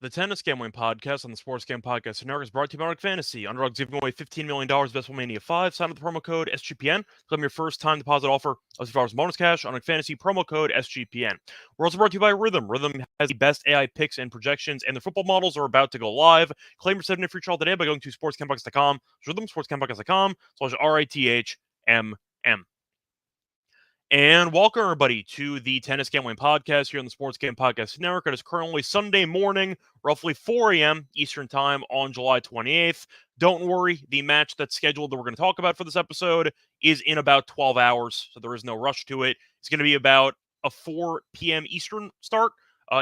The Tennis Gambling Podcast on the Sports Gambling Podcast Network is brought to you by Underdog Fantasy. Underdog's giving away $15 million WrestleMania 5. Sign up with the promo code SGPN. Claim your first time deposit offer of $5 bonus cash on Underdog Fantasy, promo code SGPN. We're also brought to you by Rhythm. Rhythm has the best AI picks and projections, and their football models are about to go live. Claim your 7-day free trial today by going to sportscampodcast.com. Rhythm, sportscampodcast.com/RITHMM. And welcome, everybody, to the Tennis Gambling Podcast here on the Sports Gambling Podcast Network. It is currently Sunday morning, roughly 4 a.m. Eastern Time on July 28th. Don't worry, the match that's scheduled that we're going to talk about for this episode is in about 12 hours, so there is no rush to it. It's going to be about a 4 p.m. Eastern start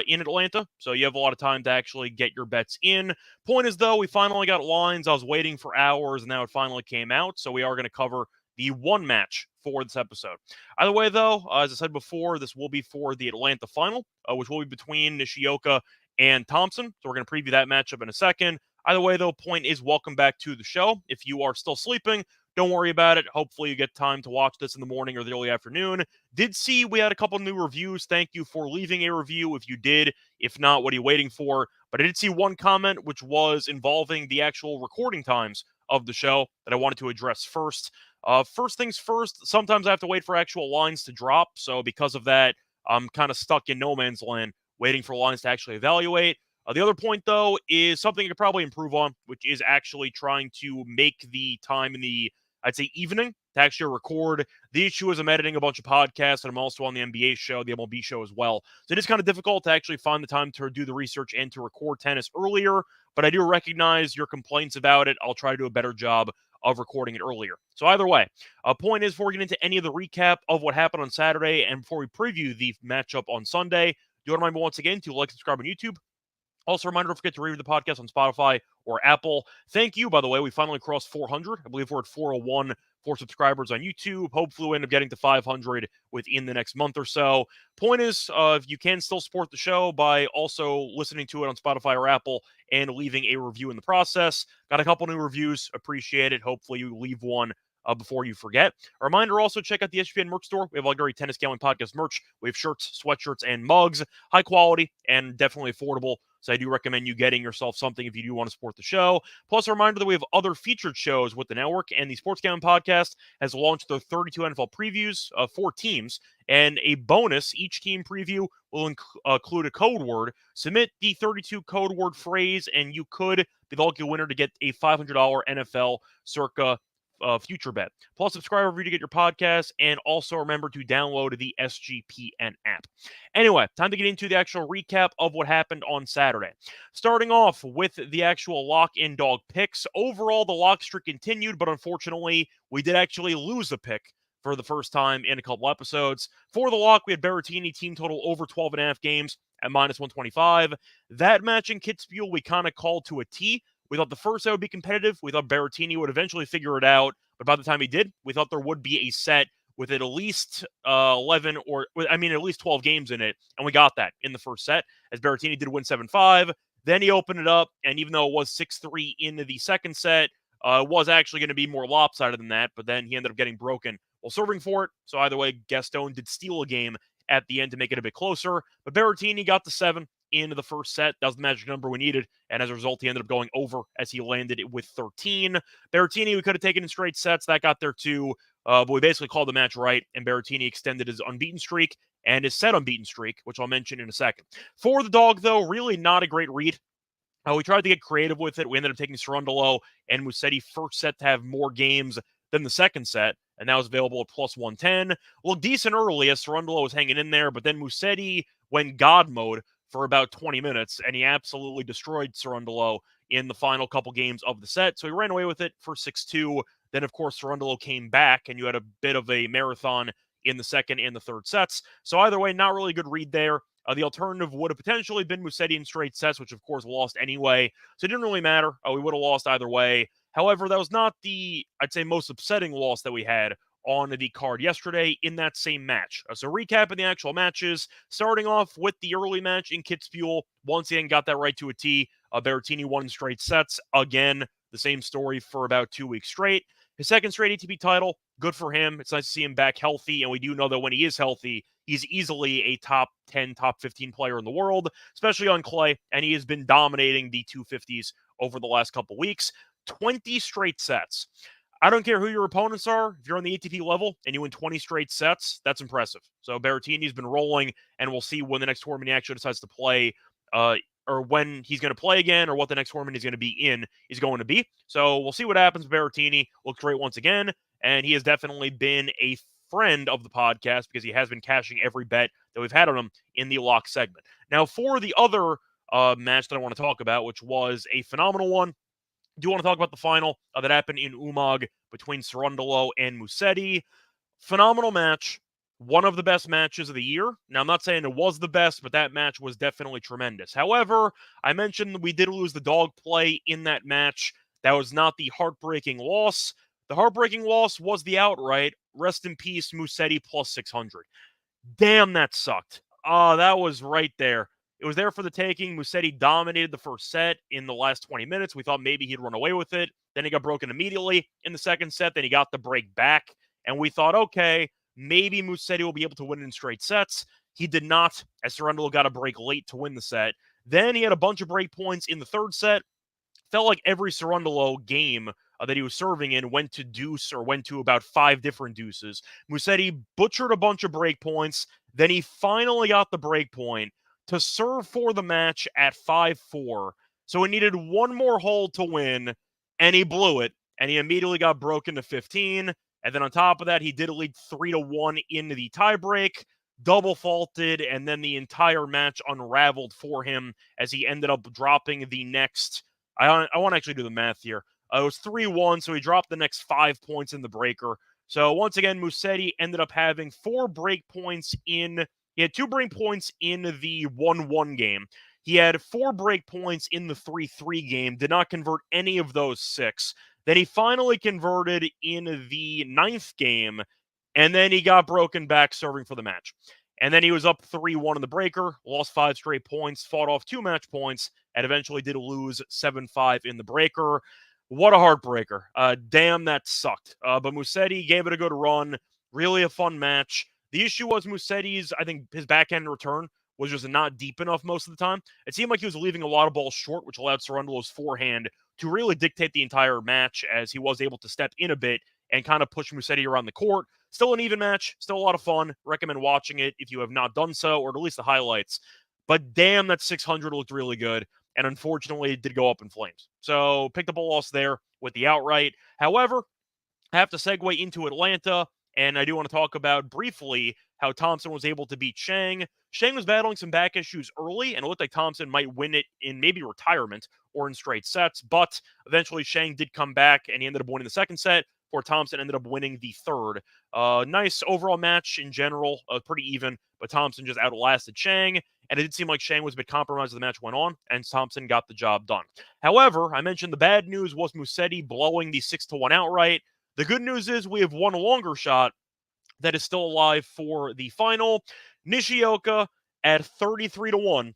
in Atlanta, so you have a lot of time to actually get your bets in. Point is, though, we finally got lines. I was waiting for hours, and now it finally came out, so we are going to cover the one match for this episode. Either way, though, as I said before, this will be for the Atlanta final, which will be between Nishioka and Thompson. So we're going to preview that matchup in a second. Either way, though, point is welcome back to the show. If you are still sleeping, don't worry about it. Hopefully you get time to watch this in the morning or the early afternoon. Did see we had a couple new reviews. Thank you for leaving a review if you did. If not, what are you waiting for? But I did see one comment which was involving the actual recording times of the show that I wanted to address first. First things first, sometimes I have to wait for actual lines to drop. So because of that, I'm kind of stuck in no man's land waiting for lines to actually evaluate. The other point, though, is something I could probably improve on, which is actually trying to make the time in the, I'd say, evening to actually record. The issue is I'm editing a bunch of podcasts, and I'm also on the NBA show, the MLB show as well. So it is kind of difficult to actually find the time to do the research and to record tennis earlier, but I do recognize your complaints about it. I'll try to do a better job of recording it earlier. So either way, point is, before we get into any of the recap of what happened on Saturday and before we preview the matchup on Sunday, do you want to remind me once again to like, subscribe on YouTube. Also, a reminder, don't forget to review the podcast on Spotify or Apple. Thank you, by the way. We finally crossed 400. I believe we're at 401 for subscribers on YouTube. Hopefully, we'll end up getting to 500 within the next month or so. Point is, you can still support the show by also listening to it on Spotify or Apple and leaving a review in the process. Got a couple new reviews. Appreciate it. Hopefully, you leave one before you forget. A reminder, also check out the SGPN merch store. We have all great Tennis Gambling Podcast merch. We have shirts, sweatshirts, and mugs. High quality and definitely affordable. So I do recommend you getting yourself something if you do want to support the show. Plus, a reminder that we have other featured shows with the network, and the Sports Gambling Podcast has launched their 32 NFL previews of 4 teams. And a bonus, each team preview will include a code word. Submit the 32 code word phrase, and you could be the lucky winner to get a $500 NFL circa future bet. Plus, subscribe over to get your podcast, and also remember to download the SGPN app. Anyway, time to get into the actual recap of what happened on Saturday. Starting off with the actual lock-in dog picks. Overall, the lock streak continued, but unfortunately, we did actually lose a pick for the first time in a couple episodes. For the lock, we had Berrettini team total over 12.5 games at -125. That match in Kitzbühel, we kind of called to a T. We thought the first set would be competitive. We thought Berrettini would eventually figure it out. But by the time he did, we thought there would be a set with at least 11 or, I mean, at least 12 games in it. And we got that in the first set, as Berrettini did win 7-5. Then he opened it up. And even though it was 6-3 into the second set, it was actually going to be more lopsided than that. But then he ended up getting broken while serving for it. So either way, Gaston did steal a game at the end to make it a bit closer. But Berrettini got the 7 into the first set. That was the magic number we needed, and as a result, he ended up going over as he landed it with 13. Berrettini, we could have taken in straight sets. That got there too, but we basically called the match right, and Berrettini extended his unbeaten streak and his set unbeaten streak, which I'll mention in a second. For the dog, though, really not a great read. We tried to get creative with it. We ended up taking Cerundolo and Musetti first set to have more games than the second set, and that was available at +110. Looked decent early as Cerundolo was hanging in there, but then Musetti went God mode for about 20 minutes, and he absolutely destroyed Cerundolo in the final couple games of the set. So he ran away with it for 6-2. Then, of course, Cerundolo came back, and you had a bit of a marathon in the second and the third sets. So either way, not really a good read there. The alternative would have potentially been Musetti in straight sets, which, of course, lost anyway. So it didn't really matter. We would have lost either way. However, that was not the, I'd say, most upsetting loss that we had on the card yesterday in that same match. So recapping the actual matches, starting off with the early match in Kitzbühel. Once again, got that right to a T. Berrettini won in straight sets. Again, the same story for about 2 weeks straight. His second straight ATP title, good for him. It's nice to see him back healthy, and we do know that when he is healthy, he's easily a top 10, top 15 player in the world, especially on clay, and he has been dominating the 250s over the last couple weeks. 20 straight sets. I don't care who your opponents are. If you're on the ATP level and you win 20 straight sets, that's impressive. So Berrettini's been rolling, and we'll see when the next tournament he actually decides to play, or when he's going to play again, or what the next tournament he's going to be in is going to be. So we'll see what happens with Berrettini. Looks great once again, and he has definitely been a friend of the podcast because he has been cashing every bet that we've had on him in the lock segment. Now, for the other match that I want to talk about, which was a phenomenal one, I do want to talk about the final that happened in Umag between Cerundolo and Musetti. Phenomenal match. One of the best matches of the year. Now, I'm not saying it was the best, but that match was definitely tremendous. However, I mentioned we did lose the dog play in that match. That was not the heartbreaking loss. The heartbreaking loss was the outright. Rest in peace, Musetti plus 600. Damn, that sucked. That was right there. It was there for the taking. Musetti dominated the first set in the last 20 minutes. We thought maybe he'd run away with it. Then he got broken immediately in the second set. Then he got the break back. And we thought, okay, maybe Musetti will be able to win in straight sets. He did not, as Cerundolo got a break late to win the set. Then he had a bunch of break points in the third set. Felt like every Cerundolo game that he was serving in went to deuce or went to about 5 different deuces. Musetti butchered a bunch of break points. Then he finally got the break point to serve for the match at 5-4. So he needed one more hole to win, and he blew it. And he immediately got broken to 15. And then on top of that, he did lead 3-1 into the tiebreak, double faulted, and then the entire match unraveled for him as he ended up dropping the next. I want to actually do the math here. It was 3-1, so he dropped the next 5 points in the breaker. So once again, Musetti ended up having 4 break points in. He had 2 break points in the 1-1 game. He had 4 break points in the 3-3 game, did not convert any of those 6. Then he finally converted in the 9th game, and then he got broken back serving for the match. And then he was up 3-1 in the breaker, lost 5 straight points, fought off 2 match points, and eventually did lose 7-5 in the breaker. What a heartbreaker. Damn, that sucked. But Musetti gave it a good run. Really a fun match. The issue was Musetti's, I think, his backhand return was just not deep enough most of the time. It seemed like he was leaving a lot of balls short, which allowed Cerundolo's forehand to really dictate the entire match as he was able to step in a bit and kind of push Musetti around the court. Still an even match, still a lot of fun. Recommend watching it if you have not done so, or at least the highlights. But damn, that 600 looked really good, and unfortunately it did go up in flames. So picked up a loss there with the outright. However, I have to segue into Atlanta, and I do want to talk about briefly how Thompson was able to beat Shang. Shang was battling some back issues early, and it looked like Thompson might win it in maybe retirement or in straight sets, but eventually Shang did come back, and he ended up winning the second set, before Thompson ended up winning the third. Nice overall match in general, pretty even, but Thompson just outlasted Shang, and it did seem like Shang was a bit compromised as the match went on, and Thompson got the job done. However, I mentioned the bad news was Musetti blowing the 6-1 outright. The good news is we have one longer shot that is still alive for the final. Nishioka at 33-1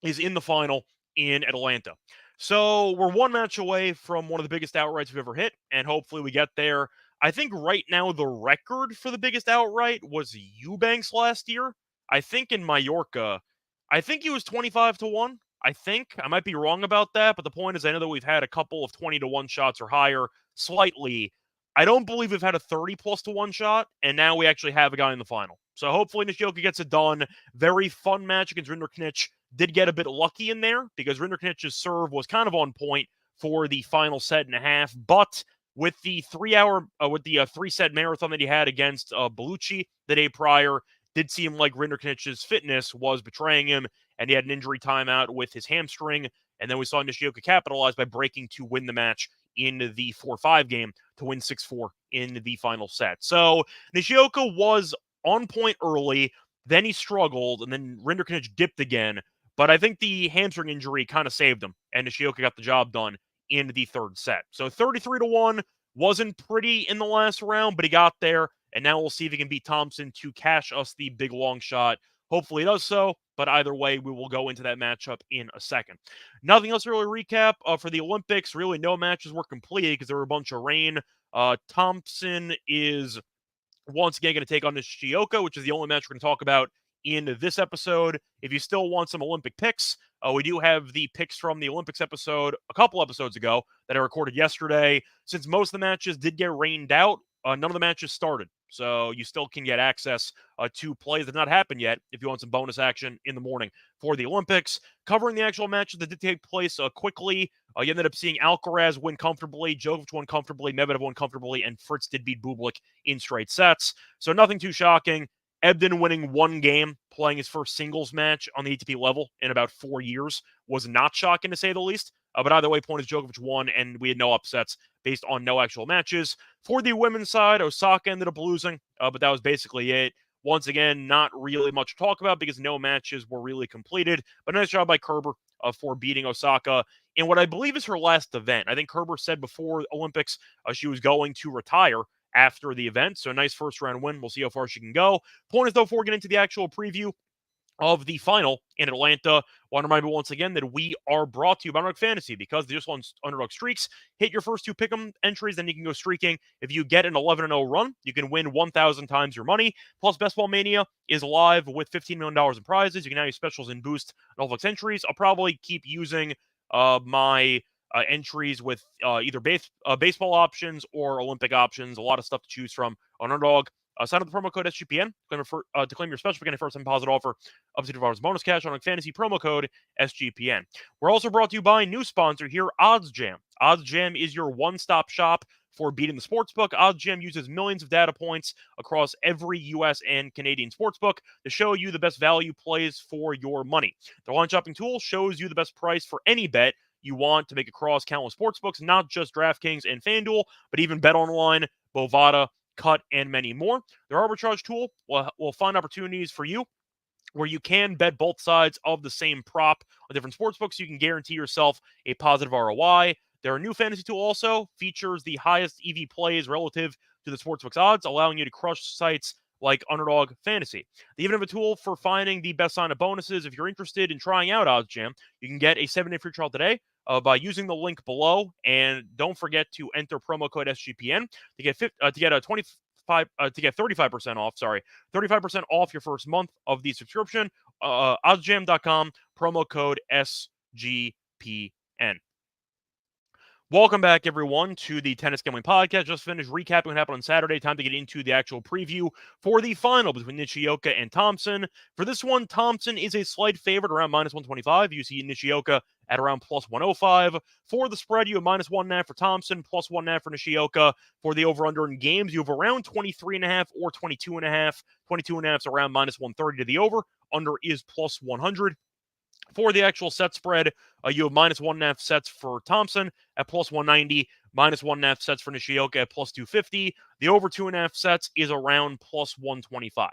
is in the final in Atlanta. So we're one match away from one of the biggest outrights we've ever hit, and hopefully we get there. I think right now the record for the biggest outright was Eubanks last year. I think in Mallorca, I think he was 25-1. I think. I might be wrong about that, but the point is I know that we've had a couple of 20-1 shots or higher slightly. I don't believe we've had a 30+1 shot, and now we actually have a guy in the final. So hopefully Nishioka gets it done. Very fun match against Rinderknech. Did get a bit lucky in there because Rinderknech's serve was kind of on point for the final set and a half, but with the 3-set marathon that he had against Bellucci the day prior, did seem like Rinderknech's fitness was betraying him, and he had an injury timeout with his hamstring, and then we saw Nishioka capitalize by breaking to win the match in the 4-5 game to win 6-4 in the final set. So Nishioka was on point early, then he struggled, and then Rinderknech dipped again, but I think the hamstring injury kind of saved him, and Nishioka got the job done in the third set. So 33-1 wasn't pretty in the last round, but he got there, and now we'll see if he can beat Thompson to cash us the big long shot. Hopefully he does so, but either way, we will go into that matchup in a second. Nothing else to really recap for the Olympics. Really, no matches were completed because there were a bunch of rain. Thompson is once again going to take on Nishioka, which is the only match we're going to talk about in this episode. If you still want some Olympic picks, we do have the picks from the Olympics episode a couple episodes ago that I recorded yesterday. Since most of the matches did get rained out, none of the matches started. So you still can get access to plays that have not happened yet if you want some bonus action in the morning for the Olympics. Covering the actual matches that did take place quickly, you ended up seeing Alcaraz win comfortably, Djokovic won comfortably, Medvedev won comfortably, and Fritz did beat Bublik in straight sets. So nothing too shocking. Ebden winning one game, playing his first singles match on the ATP level in about 4 years was not shocking to say the least. But either way, point is Djokovic won, and we had no upsets based on no actual matches. For the women's side, Osaka ended up losing, but that was basically it. Once again, not really much to talk about because no matches were really completed. But nice job by Kerber for beating Osaka in what I believe is her last event. I think Kerber said before Olympics she was going to retire after the event. So a nice first round win. We'll see how far she can go. Point is, though, before we get into the actual preview of the final in Atlanta, I want to remind you once again that we are brought to you by Underdog Fantasy because they just won Underdog Streaks. Hit your first 2 pick'em entries, then you can go streaking. If you get an 11-0 run, you can win 1,000 times your money. Plus, Best Ball Mania is live with $15 million in prizes. You can now use specials and boost and Flex entries. I'll probably keep using my entries with either baseball options or Olympic options. A lot of stuff to choose from on Underdog. Sign up the promo code SGPN to claim your special beginning first time deposit offer up to $2 bonus cash on fantasy promo code SGPN. We're also brought to you by a new sponsor here, OddsJam. OddsJam is your one-stop shop for beating the sportsbook. OddsJam uses millions of data points across every U.S. and Canadian sportsbook to show you the best value plays for your money. The line shopping tool shows you the best price for any bet you want to make across countless sportsbooks, not just DraftKings and FanDuel, but even BetOnline, Bovada, Cut, and many more. Their arbitrage tool will find opportunities for you where you can bet both sides of the same prop on different sportsbooks. You can guarantee yourself a positive ROI. Their new fantasy tool also features the highest EV plays relative to the sportsbook's odds, allowing you to crush sites like Underdog Fantasy. They even have a tool for finding the best sign-up bonuses. If you're interested in trying out OddsJam, you can get a 7-day free trial today by using the link below, and don't forget to enter promo code SGPN to get 35% off. 35% off your first month of the subscription. Oddsjam.com, promo code SGPN. Welcome back, everyone, to the Tennis Gambling Podcast. Just finished recapping what happened on Saturday. Time to get into the actual preview for the final between Nishioka and Thompson. For this one, Thompson is a slight favorite, around minus 125. You see Nishioka at around plus 105. For the spread, you have minus 1.5 for Thompson, plus 1.5 for Nishioka. For the over-under in games, you have around 23.5 or 22.5. 22.5 is around minus 130 to the over. Under is plus 100. For the actual set spread, you have minus 1.5 sets for Thompson at plus 190, minus 1.5 sets for Nishioka at plus 250. The over 2.5 sets is around plus 125.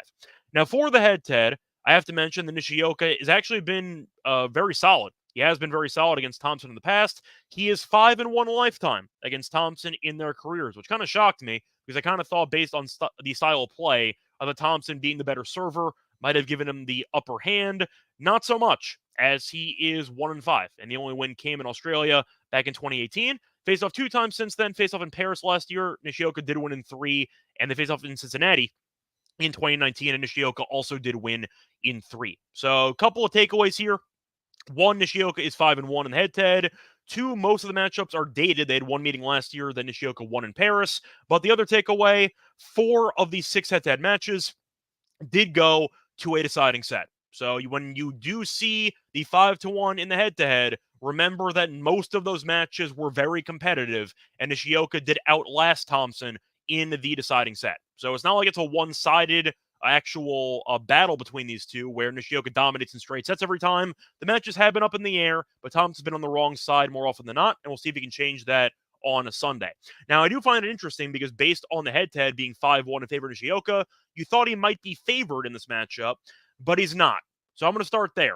Now, for the head-to-head, I have to mention that Nishioka has actually been very solid. He has been very solid against Thompson in the past. He is 5-1 lifetime against Thompson in their careers, which kind of shocked me because I kind of thought, based on the style of play of Thompson being the better server, might have given him the upper hand. Not so much, as he is 1-5, and the only win came in Australia back in 2018. Faced off 2 times since then. Faced off in Paris last year. Nishioka did win in 3, and they faced off in Cincinnati in 2019, and Nishioka also did win in 3. So a couple of takeaways here. 1, Nishioka is 5-1 in the head-to-head. 2, most of the matchups are dated. They had one meeting last year that Nishioka won in Paris. But the other takeaway, 4 of these 6 head-to-head matches did go to a deciding set. So when you do see the 5-1 in the head-to-head, remember that most of those matches were very competitive, and Nishioka did outlast Thompson in the deciding set. So it's not like it's a one-sided actual battle between these two where Nishioka dominates in straight sets every time. The matches have been up in the air, but Thompson's been on the wrong side more often than not, and we'll see if he can change that on a Sunday. Now, I do find it interesting because based on the head-to-head being 5-1 in favor of Nishioka, you thought he might be favored in this matchup, but he's not. So I'm going to start there.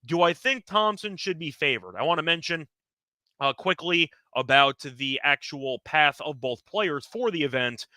Do I think Thompson should be favored? I want to mention quickly about the actual path of both players for the event.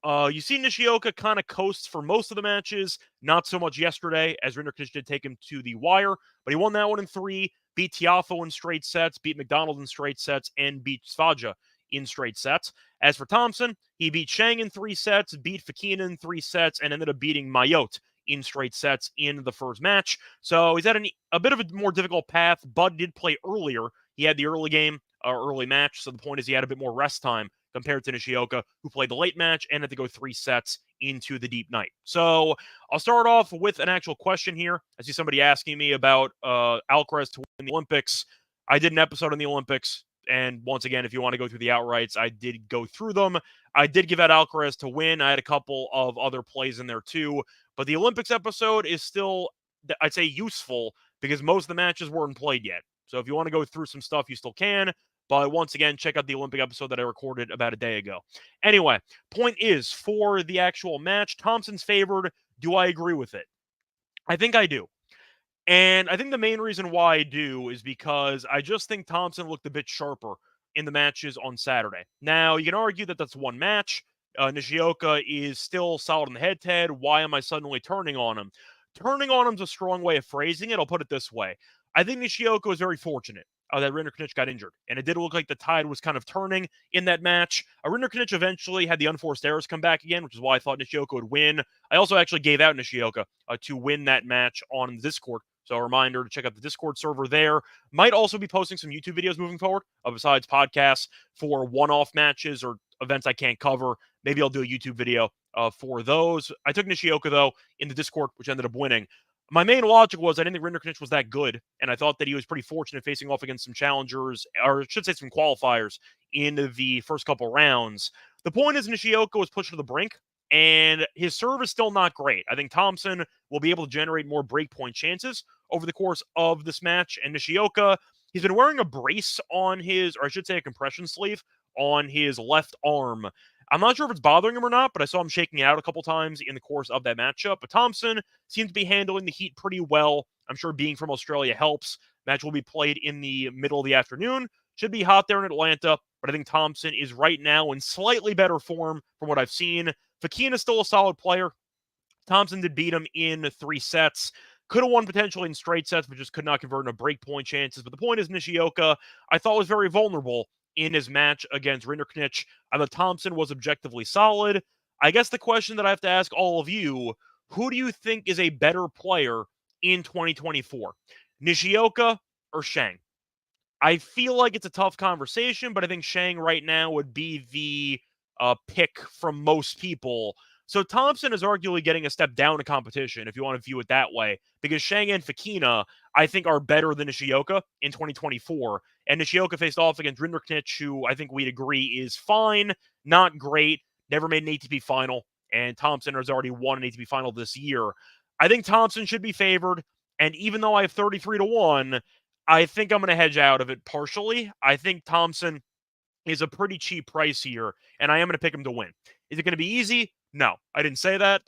You see Nishioka kind of coasts for most of the matches, not so much yesterday, as Rinderknech did take him to the wire, but he won that one in 3, beat Tiafo in straight sets, beat McDonald in straight sets, and beat Svaja in straight sets. As for Thompson, he beat Shang in 3 sets, beat Fakina in 3 sets, and ended up beating Mayotte in straight sets in the first match. So he's had a bit of a more difficult path. Bud did play earlier. He had the early game, early match, so the point is he had a bit more rest time compared to Nishioka, who played the late match and had to go 3 sets into the deep night. So I'll start off with an actual question here. I see somebody asking me about Alcaraz to win the Olympics. I did an episode on the Olympics, and once again, if you want to go through the outrights, I did go through them. I did give out Alcaraz to win. I had a couple of other plays in there too, but the Olympics episode is still, I'd say, useful because most of the matches weren't played yet. So if you want to go through some stuff, you still can. But once again, check out the Olympic episode that I recorded about a day ago. Anyway, point is, for the actual match, Thompson's favored. Do I agree with it? I think I do. And I think the main reason why I do is because I just think Thompson looked a bit sharper in the matches on Saturday. Now, you can argue that that's one match. Nishioka is still solid in the head-to-head. Why am I suddenly turning on him? Turning on him is a strong way of phrasing it. I'll put it this way. I think Nishioka was very fortunate that Rinderknech got injured. And it did look like the tide was kind of turning in that match. Rinderknech eventually had the unforced errors come back again, which is why I thought Nishioka would win. I also actually gave out Nishioka to win that match on Discord. So a reminder to check out the Discord server there. Might also be posting some YouTube videos moving forward, besides podcasts, for one-off matches or events I can't cover. Maybe I'll do a YouTube video for those. I took Nishioka, though, in the Discord, which ended up winning. My main logic was I didn't think Rinderknech was that good, and I thought that he was pretty fortunate facing off against some challengers, or I should say some qualifiers, in the first couple rounds. The point is Nishioka was pushed to the brink, and his serve is still not great. I think Thompson will be able to generate more breakpoint chances over the course of this match, and Nishioka, he's been wearing a brace on his, or I should say a compression sleeve, on his left arm. I'm not sure if it's bothering him or not, but I saw him shaking it out a couple times in the course of that matchup. But Thompson seems to be handling the heat pretty well. I'm sure being from Australia helps. Match will be played in the middle of the afternoon. Should be hot there in Atlanta, but I think Thompson is right now in slightly better form from what I've seen. Fakina is still a solid player. Thompson did beat him in 3 sets. Could have won potentially in straight sets, but just could not convert into breakpoint chances. But the point is, Nishioka, I thought, was very vulnerable in his match against Rinderknech. I thought Thompson was objectively solid. I guess the question that I have to ask all of you, who do you think is a better player in 2024? Nishioka or Shang? I feel like it's a tough conversation, but I think Shang right now would be the pick from most people. So Thompson is arguably getting a step down in competition, if you want to view it that way, because Shang and Fakina, I think, are better than Nishioka in 2024. And Nishioka faced off against Rinderknech, who I think we'd agree is fine, not great, never made an ATP final, and Thompson has already won an ATP final this year. I think Thompson should be favored, and even though I have 33-1, I think I'm going to hedge out of it partially. I think Thompson is a pretty cheap price here, and I am going to pick him to win. Is it going to be easy? No, I didn't say that.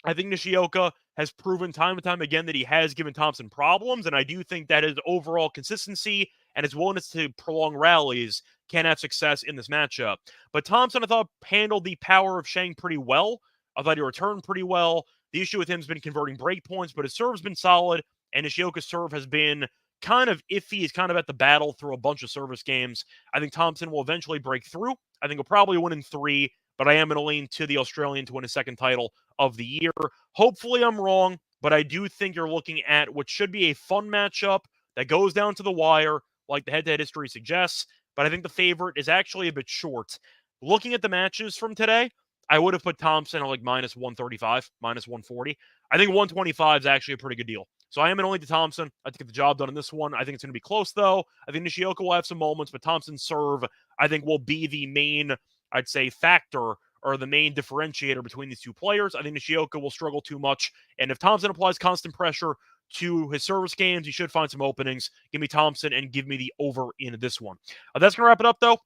I think Nishioka has proven time and time again that he has given Thompson problems, and I do think that his overall consistency and his willingness to prolong rallies can have success in this matchup. But Thompson, I thought, handled the power of Shang pretty well. I thought he returned pretty well. The issue with him has been converting breakpoints, but his serve's been solid, and Nishioka's serve has been kind of iffy. He's kind of at the battle through a bunch of service games. I think Thompson will eventually break through. I think he'll probably win in 3, but I am going to lean to the Australian to win his second title of the year. Hopefully I'm wrong, but I do think you're looking at what should be a fun matchup that goes down to the wire, like the head-to-head history suggests, but I think the favorite is actually a bit short. Looking at the matches from today, I would have put Thompson at like minus 135, minus 140. I think 125 is actually a pretty good deal. So I am going to lean to Thompson. I think get the job done in this one. I think it's going to be close, though. I think Nishioka will have some moments, but Thompson's serve, I think, will be the main, I'd say, factor or the main differentiator between these two players. I think Nishioka will struggle too much. And if Thompson applies constant pressure to his service games, he should find some openings. Give me Thompson and give me the over in this one. That's going to wrap it up, though,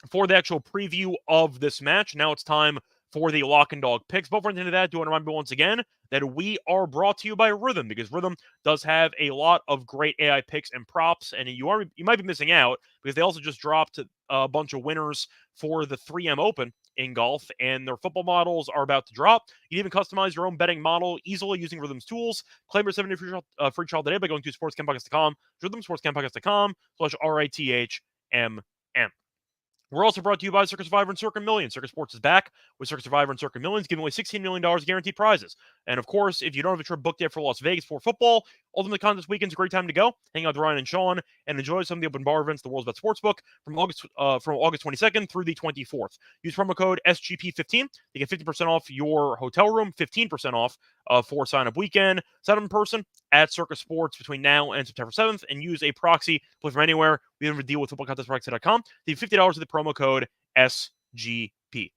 for the actual preview of this match. Now it's time for the lock and dog picks. Before into that, do want to remind you once again that we are brought to you by Rhythm, because Rhythm does have a lot of great AI picks and props, and you might be missing out because they also just dropped a bunch of winners for the 3M Open in golf, and their football models are about to drop. You can even customize your own betting model easily using Rhythm's tools. Claim your 7-day free trial today by going to sportscampodcast.com, rhythmsportscampodcast.com/RITHMM. We're also brought to you by Circa Survivor and Circa Millions. Circa Sports is back with Circa Survivor and Circa Millions, giving away $16 million guaranteed prizes. And of course, if you don't have a trip booked yet for Las Vegas for football, Ultimate Contest Weekend's a great time to go. Hang out with Ryan and Sean and enjoy some of the open bar events, the World's Best Sportsbook, from August 22nd through the 24th. Use promo code SGP15 to get 50% off your hotel room, 15% off for sign-up weekend. Sign up in person at Circa Sports between now and September 7th, and use a proxy to play from anywhere. We have a deal with footballcontestproxy.com. The $50 with the promo code SGP.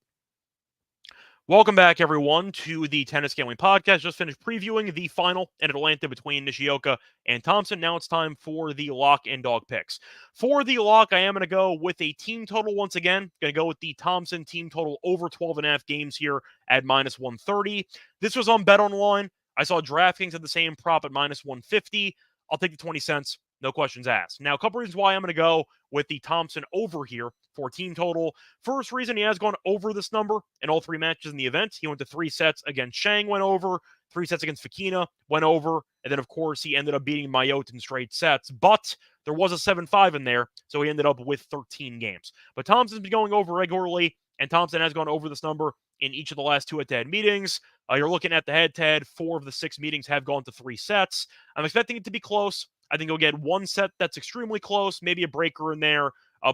Welcome back, everyone, to the Tennis Gambling Podcast. Just finished previewing the final in Atlanta between Nishioka and Thompson. Now it's time for the lock and dog picks. For the lock, I am going to go with a team total once again. Going to go with the Thompson team total over 12.5 games here at -130. This was on Bet Online. I saw DraftKings at the same prop at -150. I'll take the 20 cents. No questions asked. Now, a couple reasons why I'm going to go with the Thompson over here for team total. First reason, he has gone over this number in all three matches in the event. He went to 3 sets against Shang, went over. 3 sets against Fekina, went over. And then, of course, he ended up beating Mayotte in straight sets. But there was a 7-5 in there, so he ended up with 13 games. But Thompson's been going over regularly, and Thompson has gone over this number in each of the last 2 head-to-head meetings. You're looking at the head-to-head. 4 of the 6 meetings have gone to 3 sets. I'm expecting it to be close. I think he'll get 1 set that's extremely close, maybe a breaker in there.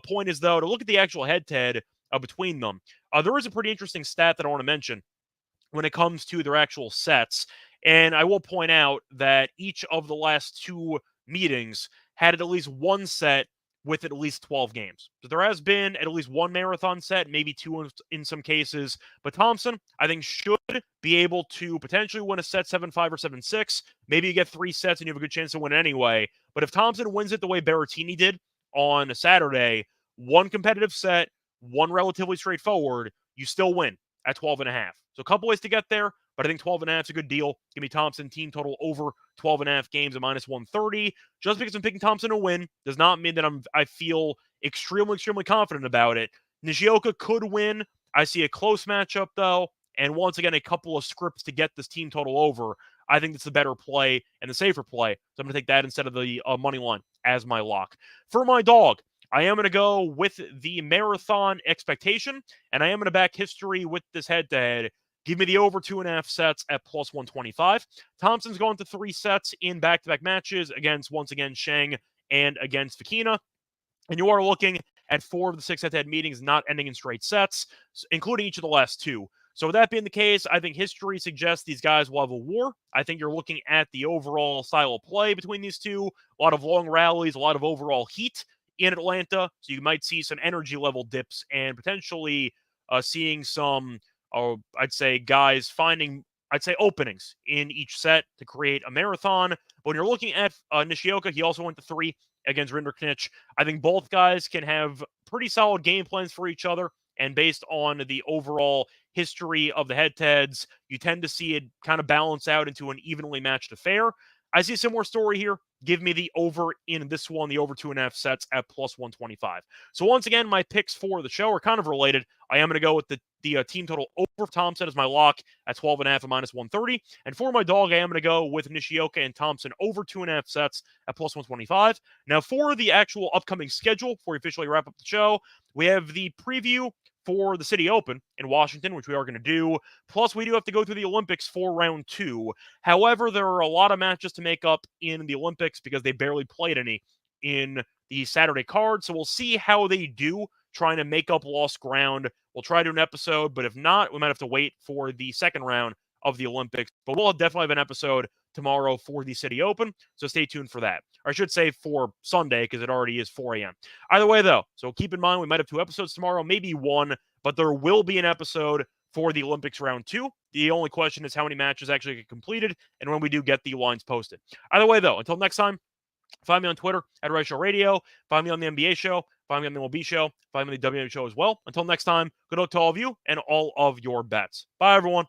Point is, though, to look at the actual head-to-head between them. There is a pretty interesting stat that I want to mention when it comes to their actual sets. And I will point out that each of the last 2 meetings had at least 1 set with at least 12 games. So there has been at least 1 marathon set, maybe 2 in some cases. But Thompson, I think, should be able to potentially win a set 7-5 or 7-6. Maybe you get 3 sets and you have a good chance to win anyway. But if Thompson wins it the way Berrettini did on Saturday, 1 competitive set, 1 relatively straightforward, you still win at 12.5. So a couple ways to get there, but I think 12.5 is a good deal. Give me Thompson team total over 12.5 games at -130. Just because I'm picking Thompson to win does not mean that I feel extremely confident about it. Nishioka could win. I see a close matchup, though, and once again, a couple of scripts to get this team total over. I think that's the better play and the safer play. So I'm going to take that instead of the money line as my lock. For my dog, I am going to go with the marathon expectation, and I am going to back history with this head-to-head. Give me the over 2.5 sets at +125. Thompson's going to 3 sets in back-to-back matches against, once again, Shang and against Fekina. And you are looking at 4 of the 6 head-to-head meetings not ending in straight sets, including each of the last 2. So with that being the case, I think history suggests these guys will have a war. I think you're looking at the overall style of play between these two. A lot of long rallies, a lot of overall heat in Atlanta. So you might see some energy level dips and potentially seeing some, I'd say, guys finding, openings in each set to create a marathon. But when you're looking at Nishioka, he also went to 3 against Rinderknecht. I think both guys can have pretty solid game plans for each other. And based on the overall history of the head-to-heads, you tend to see it kind of balance out into an evenly matched affair. I see a similar story here. Give me the over in this one, the over 2.5 sets at +125. So once again, my picks for the show are kind of related. I am going to go with the team total over Thompson as my lock at 12.5 at -130. And for my dog, I am going to go with Nishioka and Thompson over 2.5 sets at +125. Now for the actual upcoming schedule, before we officially wrap up the show, we have the preview for the City Open in Washington, which we are going to do. Plus, we do have to go through the Olympics for round 2. However, there are a lot of matches to make up in the Olympics because they barely played any in the Saturday card. So we'll see how they do trying to make up lost ground. We'll try to do an episode, but if not, we might have to wait for the second round of the Olympics. But we'll definitely have an episode tomorrow for the City Open, so stay tuned for that. Or I should say for Sunday, because it already is 4 a.m. Either way, though, so keep in mind we might have 2 episodes tomorrow, maybe 1, but there will be an episode for the Olympics round 2. The only question is how many matches actually get completed and when we do get the lines posted. Either way, though, until next time, find me on Twitter at Reichel Radio. Find me on the NBA show, Find me on the MLB show. Find me on the WM show as well. Until next time, good luck to all of you and all of your bets. Bye, everyone.